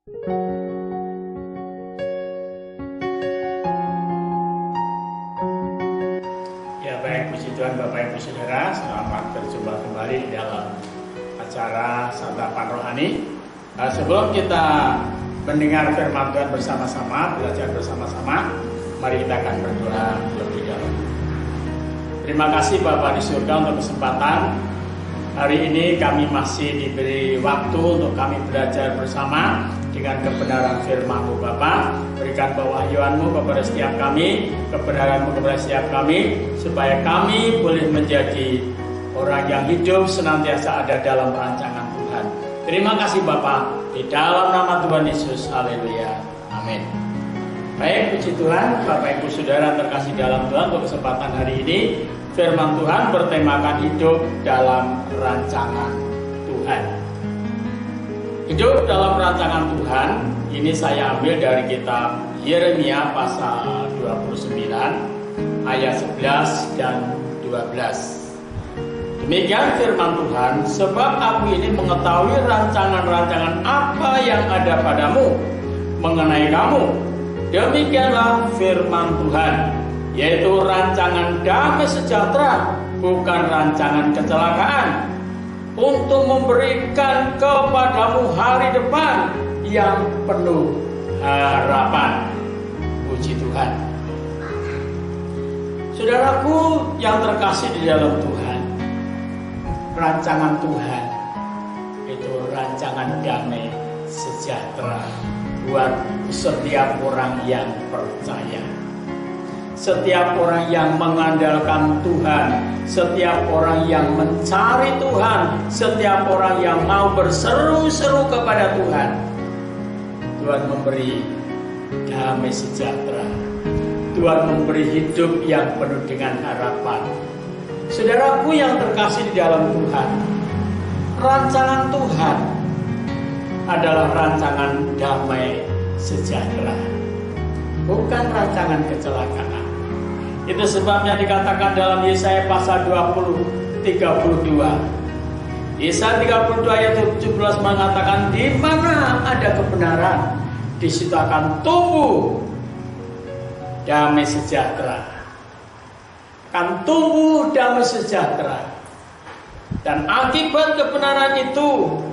Ya baik, puji Tuhan Bapak Ibu Saudara, selamat berjumpa kembali di dalam acara Santapan Rohani. Sebelum kita mendengar firman Tuhan bersama-sama, belajar bersama-sama, mari kita akan berdoa lebih dalam. Terima kasih Bapak di surga untuk kesempatan. Hari ini kami masih diberi waktu untuk kami belajar bersama dengan kebenaran firman-Mu Bapa. Berikan pewahyuan-Mu kepada setiap kami, kebenaran-Mu kepada setiap kami, supaya kami boleh menjadi orang yang hidup senantiasa ada dalam rancangan Tuhan. Terima kasih Bapa, di dalam nama Tuhan Yesus, haleluya, amin. Baik, puji Tuhan, Bapak Ibu Saudara terkasih dalam Tuhan, untuk kesempatan hari ini firman Tuhan bertemakan hidup dalam rancangan Tuhan. Hidup dalam rancangan Tuhan, ini saya ambil dari kitab Yeremia pasal 29 ayat 11 dan 12. Demikian firman Tuhan, sebab aku ini mengetahui rancangan-rancangan apa yang ada padamu mengenai kamu. Demikianlah firman Tuhan, yaitu rancangan damai sejahtera, bukan rancangan kecelakaan, untuk memberikan kepadamu hari depan yang penuh harapan. Puji Tuhan. Saudaraku yang terkasih di dalam Tuhan, rancangan Tuhan itu rancangan damai sejahtera buat setiap orang yang percaya. Setiap orang yang mengandalkan Tuhan, setiap orang yang mencari Tuhan, setiap orang yang mau berseru-seru kepada Tuhan, Tuhan memberi damai sejahtera. Tuhan memberi hidup yang penuh dengan harapan. Saudaraku yang terkasih di dalam Tuhan, rancangan Tuhan adalah rancangan damai sejahtera, bukan rancangan kecelakaan. Itu sebabnya dikatakan dalam Yesaya pasal 32. Yesaya 32 ayat 17 mengatakan, di mana ada kebenaran, di situ akan tumbuh damai sejahtera. Akan tumbuh damai sejahtera. Dan akibat kebenaran itu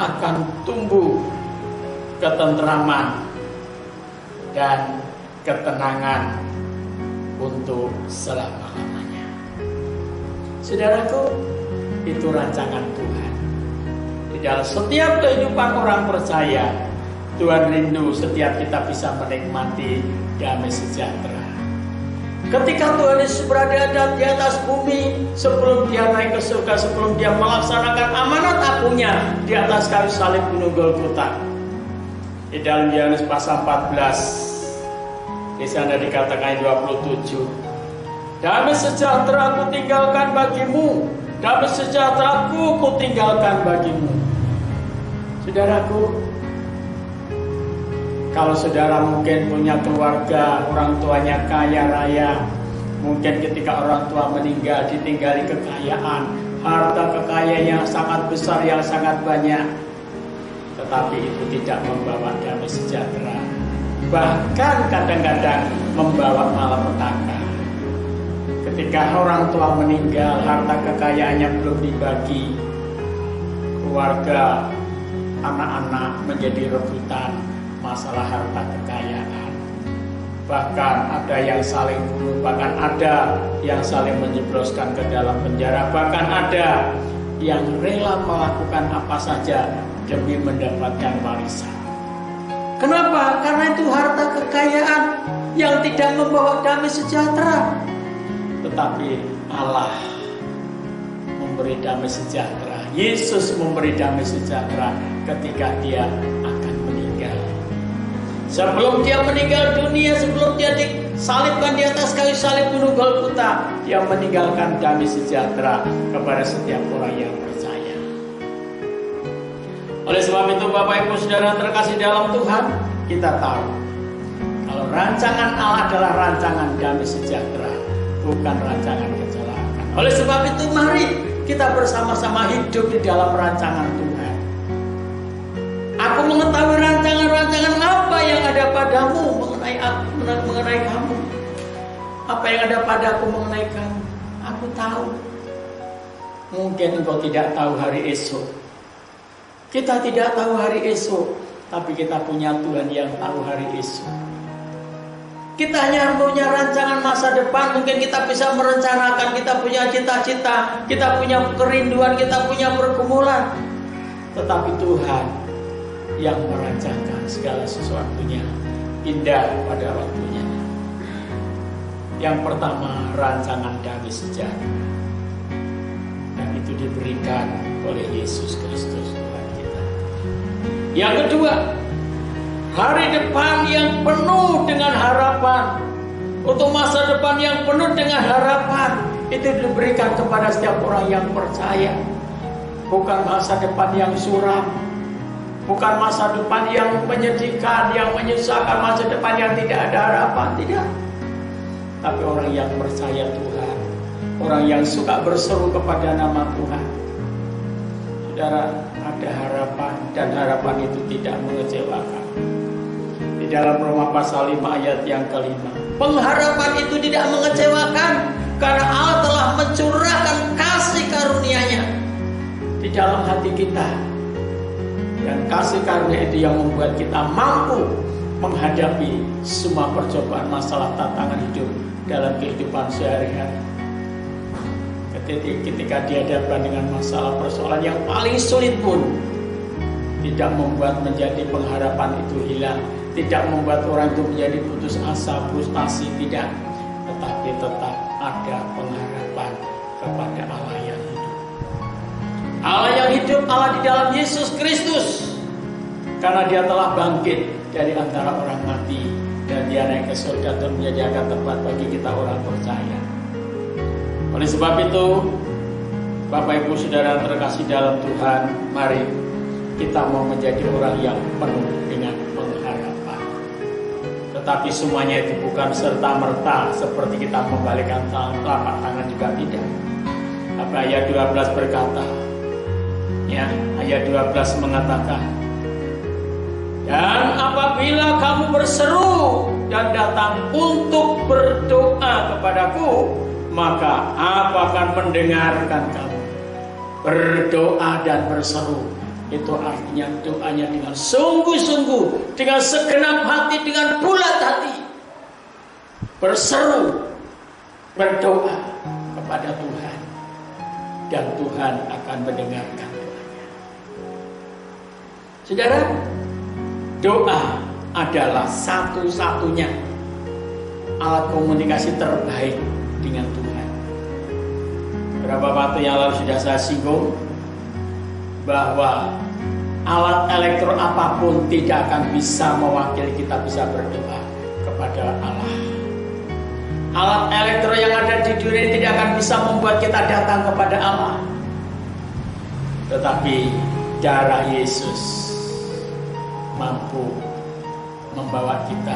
akan tumbuh ketentraman dan ketenangan untuk selama-lamanya. Saudaraku, itu rancangan Tuhan. Di dalam setiap kehidupan orang percaya, Tuhan rindu setiap kita bisa menikmati damai sejahtera. Ketika Tuhan Yesus berada di atas bumi, sebelum dia naik ke surga, sebelum dia melaksanakan amanat akunya di atas kayu salib gunung Golgota. Di dalam Yohanes pasal 14, di sana dikatakan 27, damai sejahtera ku tinggalkan bagimu, damai sejahtera ku tinggalkan bagimu. Saudaraku, kalau saudara mungkin punya keluarga, orang tuanya kaya raya, mungkin ketika orang tua meninggal ditinggali kekayaan, harta kekayaan yang sangat besar, yang sangat banyak, tetapi itu tidak membawa damai sejahtera. Bahkan kadang-kadang membawa malapetaka. Ketika orang tua meninggal, harta kekayaannya belum dibagi, keluarga, anak-anak menjadi rebutan masalah harta kekayaan. Bahkan ada yang saling bunuh, bahkan ada yang saling menjebloskan ke dalam penjara, bahkan ada yang rela melakukan apa saja demi mendapatkan warisan. Kenapa? Karena itu harta kekayaan yang tidak membawa damai sejahtera. Tetapi Allah memberi damai sejahtera. Yesus memberi damai sejahtera ketika dia akan meninggal. Sebelum dia meninggal dunia, sebelum dia disalibkan di atas kayu salib gunung Golgota, dia meninggalkan damai sejahtera kepada setiap orang yang percaya. Oleh sebab itu Bapak Ibu Saudara terkasih dalam Tuhan, kita tahu kalau rancangan Allah adalah rancangan damai sejahtera, bukan rancangan kecelakaan. Oleh sebab itu mari kita bersama-sama hidup di dalam rancangan Tuhan. Aku mengetahui rancangan Apa yang ada padaku mengenai kamu? Aku tahu. Mungkin engkau tidak tahu hari esok. Kita tidak tahu hari esok, tapi kita punya Tuhan yang tahu hari esok. Kita hanya punya rancangan masa depan. Mungkin kita bisa merencanakan, kita punya cita-cita, kita punya kerinduan, kita punya pergumulan. Tetapi Tuhan yang merancangkan segala sesuatunya indah pada waktunya. Yang pertama, rancangan damai sejahtera. Dan itu diberikan oleh Yesus Kristus Tuhan kita. Yang kedua, hari depan yang penuh dengan harapan. Untuk masa depan yang penuh dengan harapan, itu diberikan kepada setiap orang yang percaya. Bukan masa depan yang suram, bukan masa depan yang menyedihkan, yang menyusahkan, masa depan yang tidak ada harapan, tidak. Tapi orang yang percaya Tuhan, orang yang suka berseru kepada nama Tuhan, saudara, ada harapan, dan harapan itu tidak mengecewakan. Di dalam Roma pasal 5 ayat yang kelima, pengharapan itu tidak mengecewakan, karena Allah telah mencurahkan kasih karunia-Nya di dalam hati kita. Dan kasih karunia itu yang membuat kita mampu menghadapi semua percobaan, masalah, tantangan hidup dalam kehidupan sehari-hari. Ketika dihadapkan dengan masalah persoalan yang paling sulit pun, tidak membuat menjadi pengharapan itu hilang, tidak membuat orang itu menjadi putus asa, frustasi, tidak. Tetapi tetap ada pengharapan kepada Allah yang hidup. Allah yang hidup, Allah di dalam Yesus Kristus. Karena Dia telah bangkit dari antara orang mati, dan Dia naik ke surga dan menyediakan tempat bagi kita orang percaya. Oleh sebab itu, Bapak Ibu Saudara terkasih dalam Tuhan, mari kita mau menjadi orang yang penuh dengan pengharapan. Tetapi semuanya itu bukan serta-merta seperti kita membalikkan telapak tangan, juga tidak. Apa ayat 12 berkata, ya, ayat 12 mengatakan, dan apabila kamu berseru dan datang untuk berdoa kepadaku, maka aku akan mendengarkan kamu. Berdoa dan berseru, itu artinya doanya dengan sungguh-sungguh, dengan segenap hati, dengan bulat hati. Berseru, berdoa kepada Tuhan, dan Tuhan akan mendengarkan doanya. Saudara, doa adalah satu-satunya alat komunikasi terbaik dengan Tuhan. Beberapa waktu yang lalu sudah saya singgung bahwa alat elektron apapun tidak akan bisa mewakili kita bisa berdoa kepada Allah. Alat elektron yang ada di dunia ini tidak akan bisa membuat kita datang kepada Allah. Tetapi darah Yesus mampu membawa kita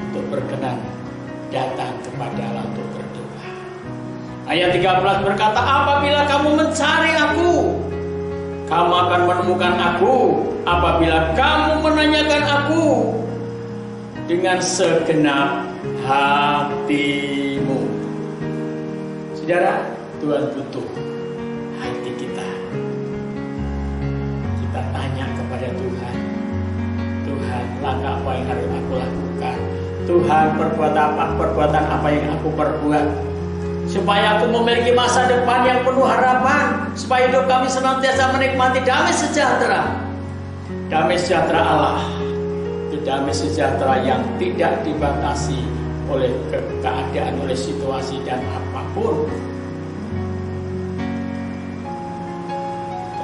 untuk berkenan datang kepada Allah untuk berdoa. Ayat 13 berkata, apabila kamu mencari aku, kamu akan menemukan aku. Apabila kamu menanyakan aku dengan segenap hatimu. Saudara, Tuhan butuh hati kita. Kita tanya kepada Tuhan, Tuhan, langkah apa yang harus aku lakukan? Tuhan, perbuatan apa yang aku perbuat, supaya aku memiliki masa depan yang penuh harapan, supaya hidup kami senantiasa menikmati damai sejahtera. Damai sejahtera Allah, itu damai sejahtera yang tidak dibatasi oleh keadaan, oleh situasi dan apapun.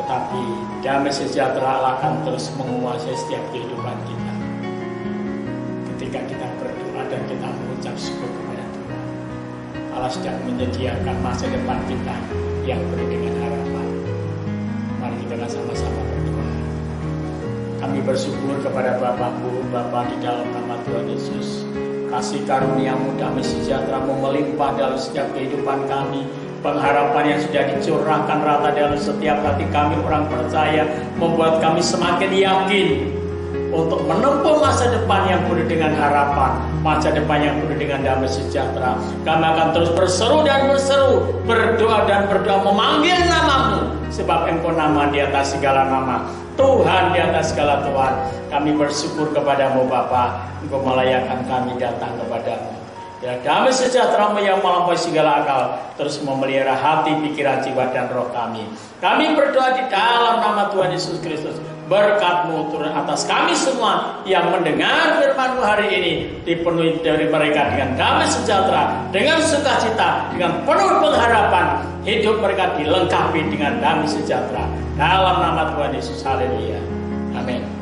Tetapi damai sejahtera Allah akan terus menguasai setiap kehidupan kita. Ketika kita berdoa dan kita mengucap syukur kepada Tuhan, Allah sedang menyediakan masa depan kita yang penuh dengan harapan. Mari kita sama-sama berdoa. Kami bersyukur kepada Bapakku, Bapa di dalam nama Tuhan Yesus. Kasih karunia-Mu, damai sejahtera-Mu melimpah dalam setiap kehidupan kami. Pengharapan yang sudah dicurahkan rata dalam setiap hati kami orang percaya, membuat kami semakin yakin untuk menempuh masa depan yang penuh dengan harapan, masa depan yang penuh dengan damai sejahtera. Kami akan terus berseru dan berseru, berdoa dan berdoa, memanggil namamu, sebab Engkau nama di atas segala nama, Tuhan di atas segala Tuhan. Kami bersyukur kepadamu Bapa, Engkau melayakkan kami datang kepadamu. Ya, damai sejahtera-Mu yang melampaui segala akal terus memelihara hati, pikiran, jiwa, dan roh kami. Kami berdoa di dalam nama Tuhan Yesus Kristus. Berkat-Mu turun atas kami semua yang mendengar firman-Mu hari ini. Dipenuhi dari mereka dengan damai sejahtera, dengan sukacita, dengan penuh pengharapan. Hidup mereka dilengkapi dengan damai sejahtera. Dalam nama Tuhan Yesus, haleluya. Amin.